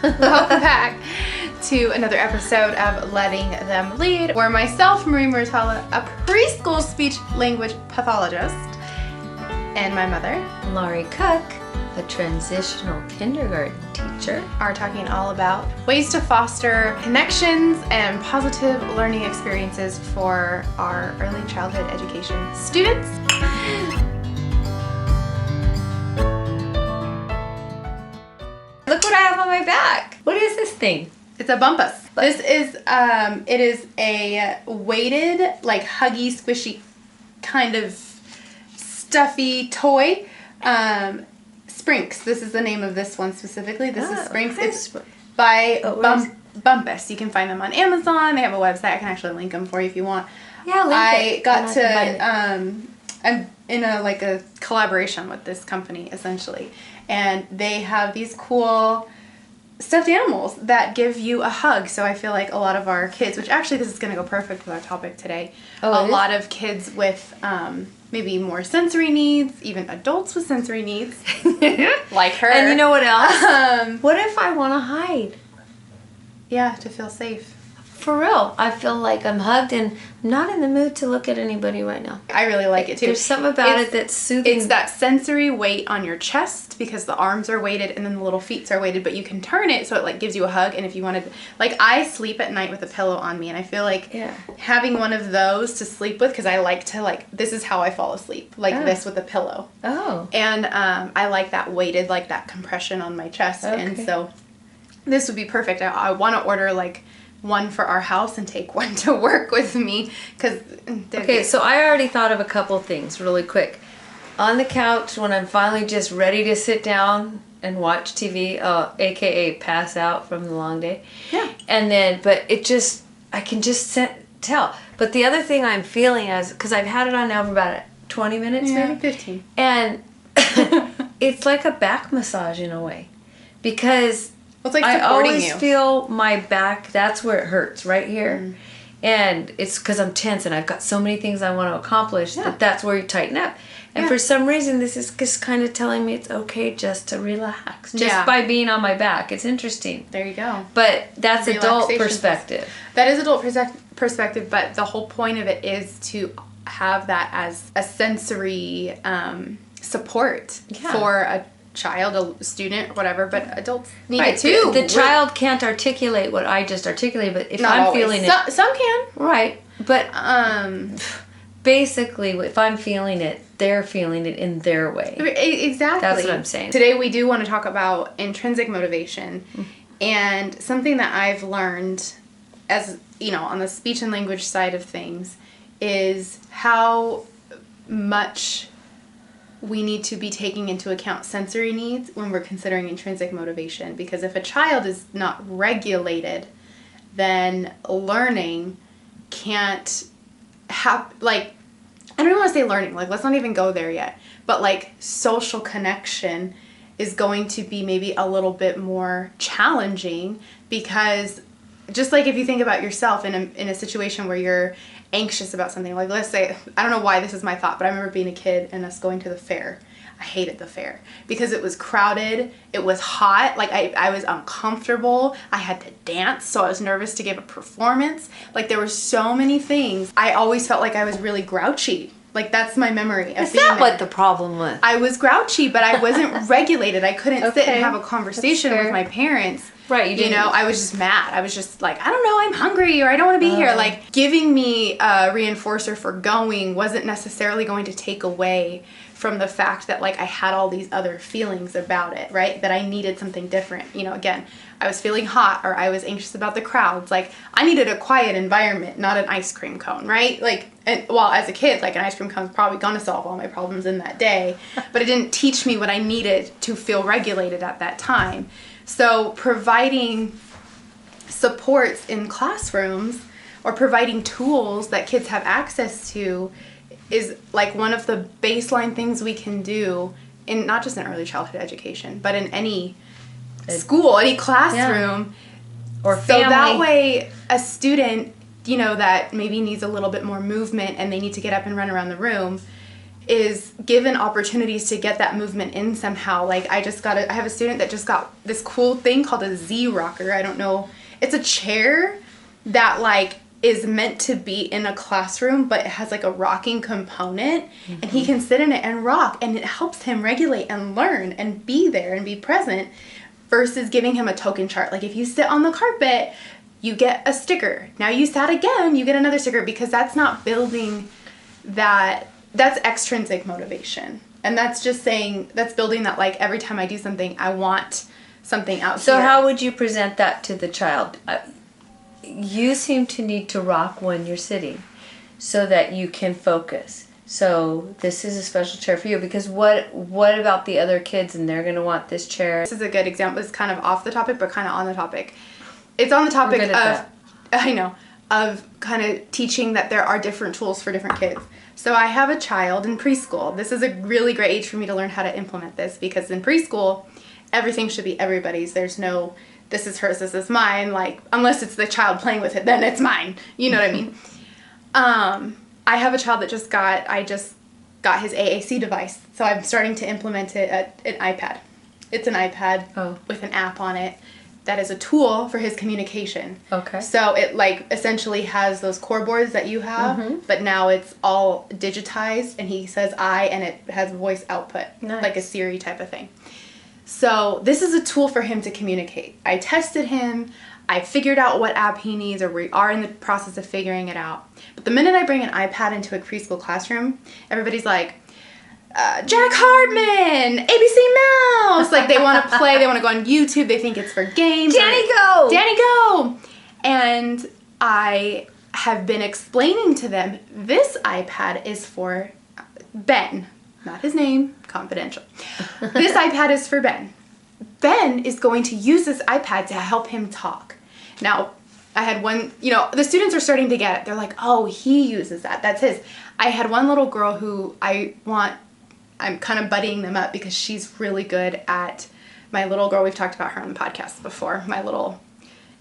Welcome back to another episode of Letting Them Lead, where myself, Marie Muratalla, a preschool speech language pathologist, and my mother, Laurie Cook, a transitional kindergarten teacher, are talking all about ways to foster connections and positive learning experiences for our early childhood education students. Look what I have on my back. What is this thing? It's a bumpus. This is, it is a weighted, like huggy, squishy, kind of stuffy toy. Sprinks. This is the name of this one specifically. This is Sprinks. Okay. It's by Bumpus. You can find them on Amazon. They have a website. I can actually link them for you if you want. Yeah, link it. I'm in a collaboration with this company essentially, and they have these cool stuffed animals that give you a hug. So I feel like a lot of our kids, which actually this is going to go perfect with our topic today, a lot of kids with maybe more sensory needs, even adults with sensory needs, like her. And you know what else? What if I want to hide? Yeah, to feel safe. For real. I feel like I'm hugged and I'm not in the mood to look at anybody right now. I really like it too. There's something about it that's soothing. It's that sensory weight on your chest because the arms are weighted and then the little feet are weighted, but you can turn it so it like gives you a hug. And if you wanted, like I sleep at night with a pillow on me, and I feel like having one of those to sleep with, because I like to this is how I fall asleep, this with a pillow. Oh. And I like that weighted, like that compression on my chest. Okay. And so this would be perfect. I want to order one for our house and take one to work with me, because so I already thought of a couple things really quick. On the couch when I'm finally just ready to sit down and watch TV, aka pass out from the long day. Yeah. And then, but I can just tell. But the other thing I'm feeling because I've had it on now for about 20 minutes, maybe 15, and it's like a back massage in a way, because it's like I supporting always you. feel my back, that's where it hurts, right here. Mm. And it's because I'm tense and I've got so many things I want to accomplish that's where you tighten up. And for some reason, this is just kind of telling me it's okay just to relax. Just by being on my back. It's interesting. There you go. But that's adult perspective. That is adult perspective, but the whole point of it is to have that as a sensory support for a child, a student, whatever, but adults need it too. The child can't articulate what I just articulated, but if I'm feeling it... Some can. Right. But basically, if I'm feeling it, they're feeling it in their way. Exactly. That's what I'm saying. Today we do want to talk about intrinsic motivation, and something that I've learned as, on the speech and language side of things is how much we need to be taking into account sensory needs when we're considering intrinsic motivation. Because if a child is not regulated, then learning can't happen. I don't even want to say learning. Let's not even go there yet. But social connection is going to be maybe a little bit more challenging, because just if you think about yourself in a situation where you're anxious about something, let's say, I don't know why this is my thought, but I remember being a kid and us going to the fair. I hated the fair because it was crowded, it was hot, I was uncomfortable, I had to dance, so I was nervous to give a performance. There were so many things. I always felt like I was really grouchy. That's my memory of being what the problem was? I was grouchy, but I wasn't regulated. I couldn't sit and have a conversation with my parents. Right, you didn't. I was just mad. I was just I don't know, I'm hungry, or I don't want to be here. Giving me a reinforcer for going wasn't necessarily going to take away from the fact that I had all these other feelings about it, right? That I needed something different. Again, I was feeling hot, or I was anxious about the crowds. I needed a quiet environment, not an ice cream cone, right? As a kid, an ice cream cone's probably gonna solve all my problems in that day, but it didn't teach me what I needed to feel regulated at that time. So providing supports in classrooms, or providing tools that kids have access to, is one of the baseline things we can do in not just in early childhood education, but in any school, any classroom, or family. So that way a student, that maybe needs a little bit more movement and they need to get up and run around the room, is given opportunities to get that movement in somehow. Like I have a student that just got this cool thing called a Z rocker. I don't know. It's a chair that like is meant to be in a classroom, but it has like a rocking component, and he can sit in it and rock, and it helps him regulate and learn and be there and be present, versus giving him a token chart. Like if you sit on the carpet, you get a sticker. Now you sat again, you get another sticker, because that's not building that. That's extrinsic motivation. And that's just saying, that's building that like every time I do something, I want something out So here. how would you present that to the child? You seem to need to rock when you're sitting so that you can focus. So this is a special chair for you, because what about the other kids, and they're going to want this chair? This is a good example. It's kind of off the topic, but kind of on the topic. It's on the topic of kind of teaching that there are different tools for different kids. So I have a child in preschool. This is a really great age for me to learn how to implement this, because in preschool, everything should be everybody's. There's no, this is hers, this is mine. Like, unless it's the child playing with it, then it's mine. You know what I mean? I have a child that I just got his AAC device. So I'm starting to implement it at an iPad. It's an iPad with an app on it that is a tool for his communication. Okay. So it like essentially has those core boards that you have, but now it's all digitized, and he says I, and it has voice output, like a Siri type of thing. So this is a tool for him to communicate. I tested him. I figured out what app he needs, or we are in the process of figuring it out. But the minute I bring an iPad into a preschool classroom, everybody's like, Jack Hardman, ABC Mouse. Like they want to play, they want to go on YouTube, they think it's for games. Danny, go! Danny, go! And I have been explaining to them, this iPad is for Ben. Not his name, confidential. This iPad is for Ben. Ben is going to use this iPad to help him talk. Now, I had one, the students are starting to get it. They're like, oh, he uses that. That's his. I had one little girl who I'm kind of buddying them up, because she's really good at, my little girl, we've talked about her on the podcast before, my little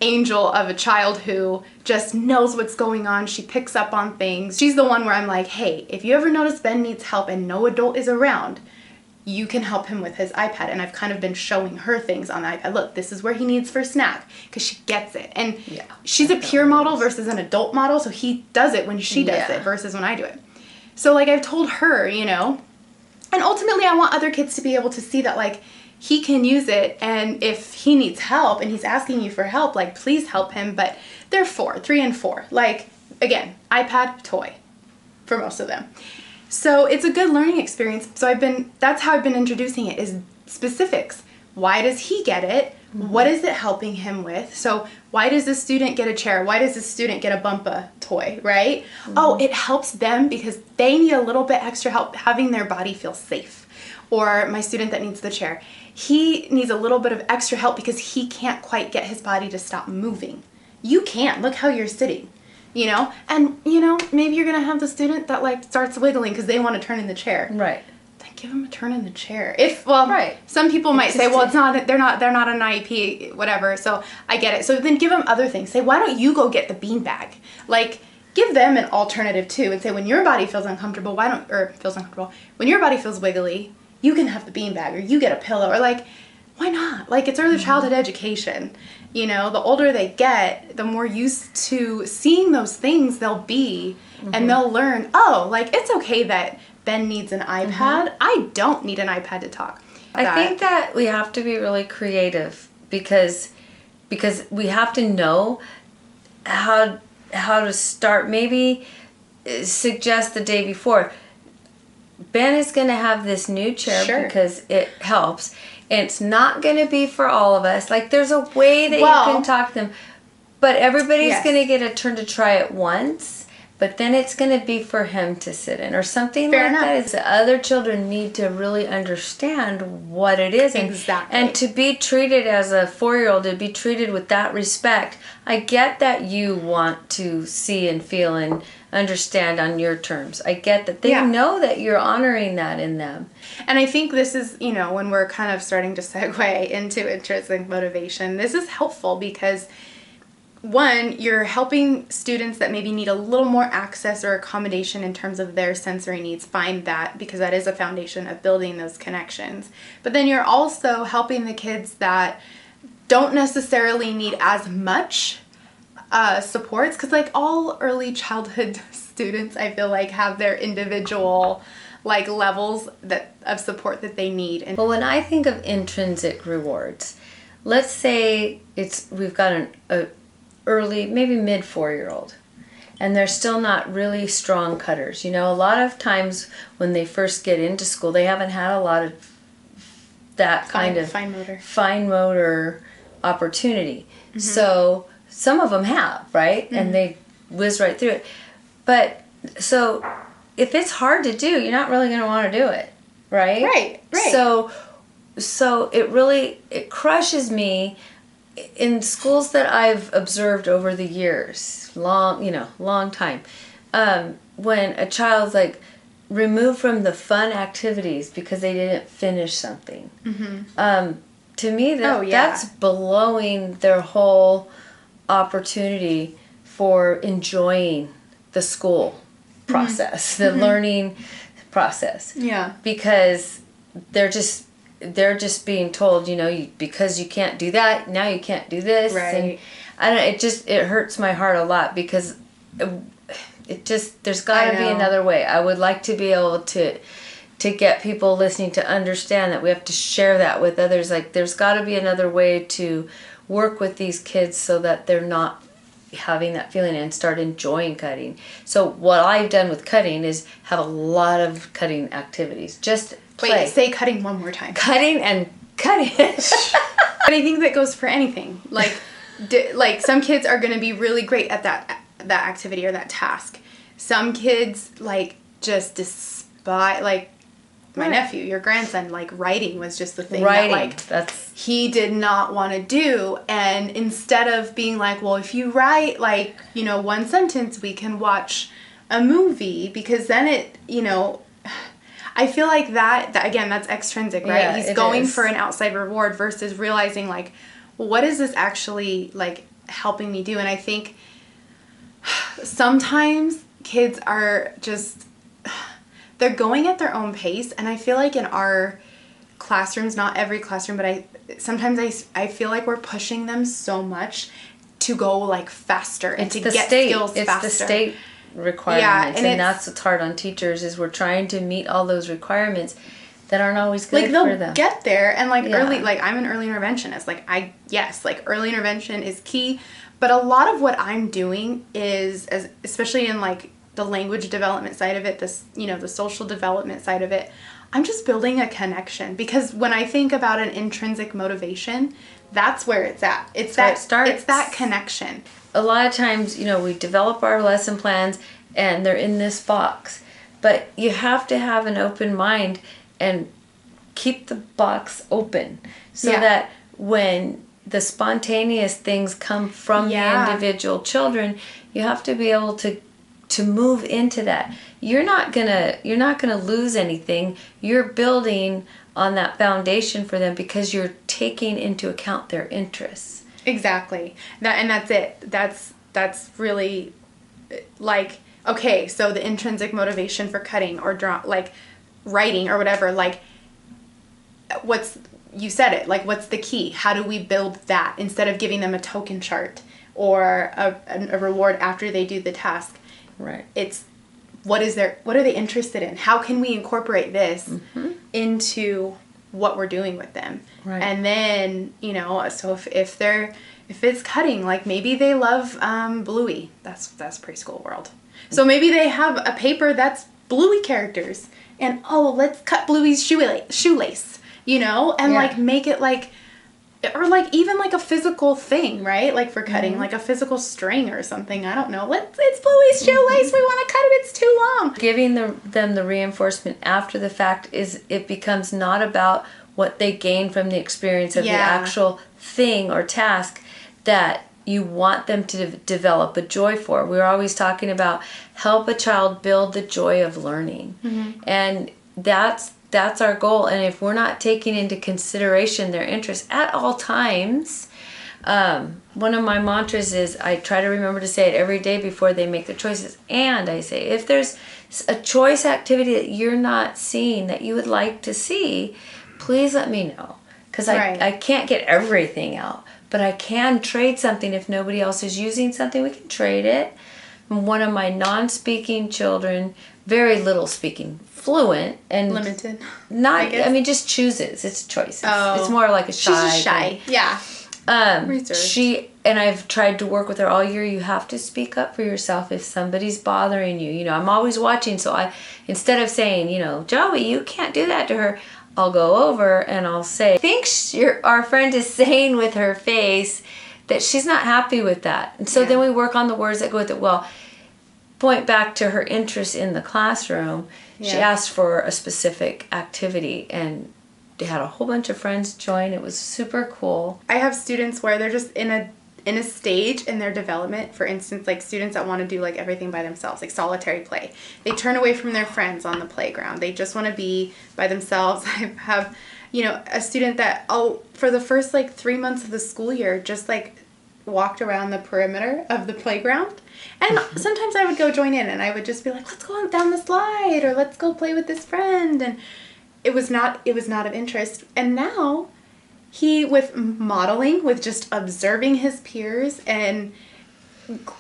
angel of a child who just knows what's going on. She picks up on things. She's the one where I'm like, hey, if you ever notice Ben needs help and no adult is around, you can help him with his iPad. And I've kind of been showing her things on the iPad. Look, this is where he needs for snack, because she gets it. And she's a peer model versus an adult model, so he does it when she does it versus when I do it. So like I've told her, and ultimately I want other kids to be able to see that like he can use it, and if he needs help and he's asking you for help, like please help him. But they're 3 and 4. Like again, iPad, toy for most of them. So it's a good learning experience. So that's how I've been introducing it, is specifics. Why does he get it? What is it helping him with? So why does this student get a chair? Why does this student get a bumpa toy, right? Oh, it helps them because they need a little bit extra help having their body feel safe. Or my student that needs the chair, he needs a little bit of extra help because he can't quite get his body to stop moving. You can't. Look how you're sitting. And maybe you're gonna have the student that like starts wiggling because they want to turn in the chair. Right. Then give them a turn in the chair. Some people might say, well, they're not an IEP, whatever. So I get it. So then give them other things. Say, why don't you go get the beanbag? Like give them an alternative too, and say when your body feels uncomfortable, when your body feels wiggly, you can have the beanbag, or you get a pillow, or like, why not? Like, it's early childhood education. The older they get, the more used to seeing those things they'll be, and they'll learn, oh, like, it's okay that Ben needs an iPad. I don't need an iPad to talk. I think that we have to be really creative, because we have to know how to start. Maybe suggest the day before, Ben is going to have this new chair because it helps. And it's not going to be for all of us. Like, there's a way that you can talk to them. But everybody's going to get a turn to try it once. But then it's going to be for him to sit in. Or something like that. Is the other children need to really understand what it is. Exactly. And to be treated as a 4-year-old, to be treated with that respect. I get that you want to see and feel and understand on your terms. I get that they know that you're honoring that in them. And I think this is, when we're kind of starting to segue into intrinsic motivation, this is helpful because one, you're helping students that maybe need a little more access or accommodation in terms of their sensory needs find that, because that is a foundation of building those connections. But then you're also helping the kids that don't necessarily need as much supports, because like all early childhood students, I feel like, have their individual like levels of support that they need. And well, when I think of intrinsic rewards, let's say we've got a early, maybe mid 4-year-old, and they're still not really strong cutters. You know, a lot of times when they first get into school, they haven't had a lot of that kind of fine motor opportunity. Mm-hmm. So some of them have, right? Mm-hmm. And they whiz right through it. But so if it's hard to do, you're not really going to want to do it, right? Right. So it crushes me in schools that I've observed over the years, long time, when a child's like removed from the fun activities because they didn't finish something. Mm-hmm. To me, that's blowing their whole opportunity for enjoying the school process, the learning process. Yeah. Because they're just being told, because you can't do that, now you can't do this. Right. And it hurts my heart a lot, because there's got to be another way. I would like to be able to get people listening to understand that we have to share that with others. Like, there's got to be another way to work with these kids so that they're not having that feeling and start enjoying cutting. So what I've done with cutting is have a lot of cutting activities. Just play. Wait, say cutting one more time. Cutting and cutting. But I think that goes for anything. Like, some kids are going to be really great at that activity or that task. Some kids just despise my nephew, your grandson, writing was just the thing that he did not want to do. And instead of being well, if you write one sentence, we can watch a movie, because then I feel like that again, that's extrinsic, right? Yeah, he's going for an outside reward versus realizing what is this actually helping me do? And I think sometimes kids are just, they're going at their own pace. And I feel like in our classrooms, not every classroom, but sometimes I feel like we're pushing them so much to go faster and to get skills faster. It's the state requirements, and that's what's hard on teachers, is we're trying to meet all those requirements that aren't always good for them. They'll get there, and early, I'm an early interventionist. Early intervention is key, but a lot of what I'm doing is, especially in the language development side of it, the social development side of it, I'm just building a connection. Because when I think about an intrinsic motivation, that's where it's at. It's that connection. A lot of times, we develop our lesson plans and they're in this box, but you have to have an open mind and keep the box open so that when the spontaneous things come from the individual children, you have to be able to move into that. You're not gonna lose anything. You're building on that foundation for them because you're taking into account their interests. Exactly. That's it. That's really okay, so the intrinsic motivation for cutting or writing or whatever, you said it, what's the key? How do we build that instead of giving them a token chart or a reward after they do the task? Right. It's what are they interested in? How can we incorporate this into what we're doing with them? Right. And then, so if it's cutting, maybe they love Bluey. That's preschool world. So maybe they have a paper that's Bluey characters, and let's cut Bluey's shoelace, and make it or even a physical thing, right? For cutting, a physical string or something. I don't know. It's Bluey's shoelace. We want to cut it. It's too long. Giving them the reinforcement after the fact it becomes not about what they gain from the experience of the actual thing or task that you want them to develop a joy for. We're always talking about help a child build the joy of learning. Mm-hmm. And that's our goal. And if we're not taking into consideration their interests at all times, One of my mantras is I try to remember to say it every day before they make their choices. And I say, if there's a choice activity that you're not seeing that you would like to see, please let me know. Because I can't get everything out. But I can trade something if nobody else is using something. We can trade it. One of my non-speaking children, very little speaking, fluent and limited. Not, I mean, just chooses. It's a choice. It's more like a shy. She's shy. Thing. Yeah. Reserved. I've tried to work with her all year. You have to speak up for yourself if somebody's bothering you. You know, I'm always watching. So instead of saying, you know, Joey, you can't do that to her, I'll go over and I'll say, I think our friend is saying with her face that she's not happy with that. And so then we work on the words that go with it. Well, point back to her interest in the classroom. She asked for a specific activity and they had a whole bunch of friends join. It was super cool. I have students where they're just in a stage in their development, for instance, like students that want to do like everything by themselves, like solitary play. They turn away from their friends on the playground. They just want to be by themselves. I have, you know, a student that for the first like 3 months of the school year just like walked around the perimeter of the playground. And sometimes I would go join in and I would just be like, let's go down the slide or let's go play with this friend. And it was not of interest. And now he, with modeling, with just observing his peers and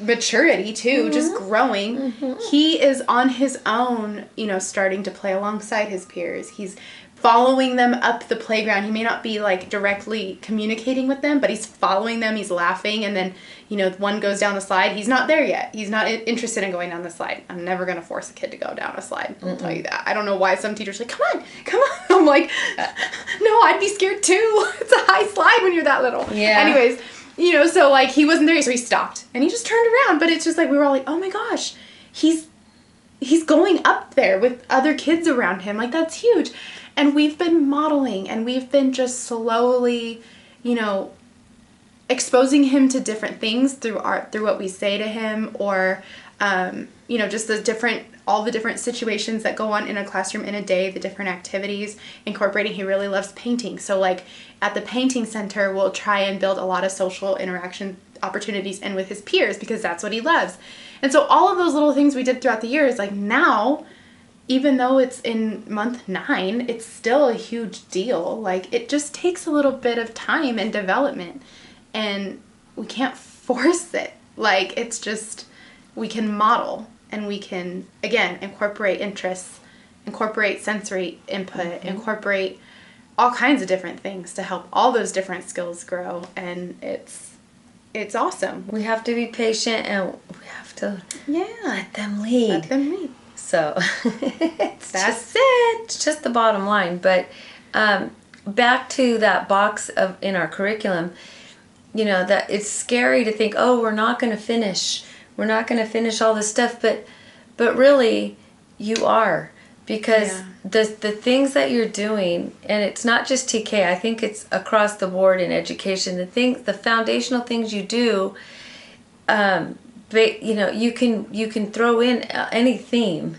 maturity too, just growing, he is on his own, you know, starting to play alongside his peers. He's following them up the playground. He may not be like directly communicating with them, but he's following them, he's laughing, and then, you know, one goes down the slide. He's not there yet. He's not interested in going down the slide. I'm never going to force a kid to go down a slide. I'll tell you that. I don't know why some teachers are like, come on. I'm like, no, I'd be scared too. It's a high slide when you're that little. Yeah. Anyways, you know, so like he wasn't there, so he stopped and he just turned around. But it's just like, we were all like, oh my gosh, he's going up there with other kids around him. Like, that's huge. And we've been modeling and we've been just slowly, you know, exposing him to different things through what we say to him, or, you know, just all the different situations that go on in a classroom in a day, the different activities, incorporating. He really loves painting. So like at the painting center, we'll try and build a lot of social interaction opportunities and with his peers because that's what he loves. And so all of those little things we did throughout the year is like now, even though it's in month 9, it's still a huge deal. Like, it just takes a little bit of time and development, and we can't force it. Like, it's just, we can model, and we can, again, incorporate interests, incorporate sensory input, incorporate all kinds of different things to help all those different skills grow, and it's awesome. We have to be patient, and we have to let them lead. Let them lead. So it's just the bottom line. But back to that box in our curriculum, you know, that it's scary to think, oh, we're not going to finish all this stuff, but really you are, because the things that you're doing, and it's not just TK, I think it's across the board in education, the foundational things you do, but you know, you can throw in any theme.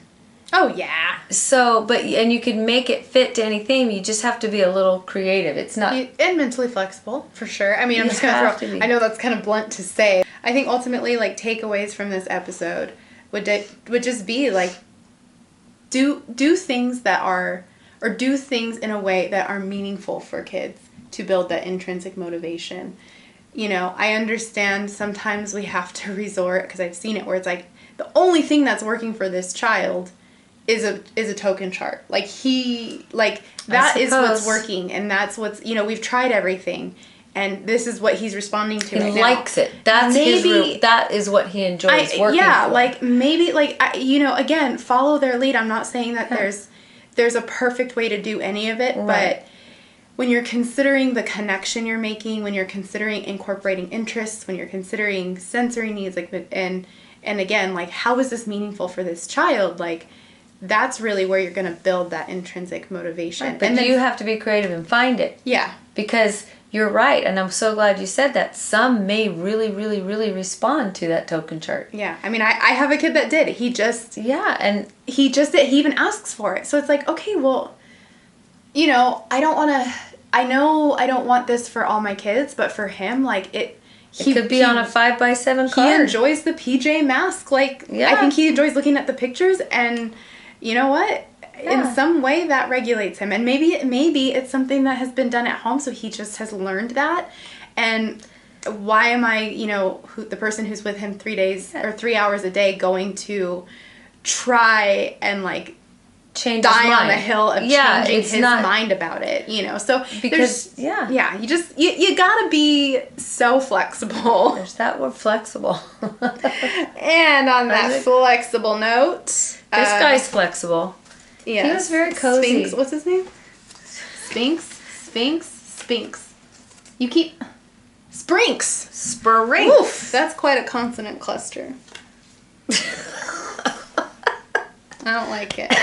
Oh yeah. So, and you can make it fit to any theme. You just have to be a little creative. It's not and mentally flexible for sure. I mean, I'm just gonna throw. I know that's kind of blunt to say. I think ultimately, like, takeaways from this episode would just be like, do things that are, or do things in a way that are meaningful for kids to build that intrinsic motivation. You know, I understand sometimes we have to resort, because I've seen it where it's like the only thing that's working for this child is a token chart. Like that is what's working, and that's what's, you know, we've tried everything, and this is what he's responding to. He likes it. That's that is what he enjoys working for. Like maybe you know, again, follow their lead. I'm not saying that there's a perfect way to do any of it, but when you're considering the connection you're making, when you're considering incorporating interests, when you're considering sensory needs, like, and again, like, how is this meaningful for this child? Like, that's really where you're going to build that intrinsic motivation. Right, but and then you have to be creative and find it. Yeah. Because you're right, and I'm so glad you said that. Some may really, really, really respond to that token chart. Yeah. I mean, I have a kid that did. He just... Yeah, and... He just did. He even asks for it. So it's like, okay, well, you know, I don't want to... I know I don't want this for all my kids, but for him, like it could be on a 5x7 card. He enjoys the PJ Masks. Like, I think he enjoys looking at the pictures, and you know what? In some way that regulates him. And maybe it's something that has been done at home, so he just has learned that. And why am I, the person who's with him 3 days or 3 hours a day going to try and like change die on the hill of changing his mind about it, So because you gotta be so flexible. There's that word, flexible. And on that flexible note, this guy's flexible. Yeah, he was very cozy. Sphinx, what's his name? Sphinx. You keep Sprinks. Oof, that's quite a consonant cluster. I don't like it.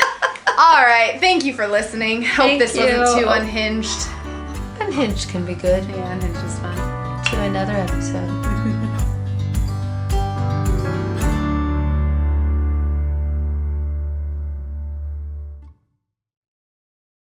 All right, thank you for listening. Hope this wasn't too unhinged. Unhinged can be good. Yeah, unhinged is fun. To another episode.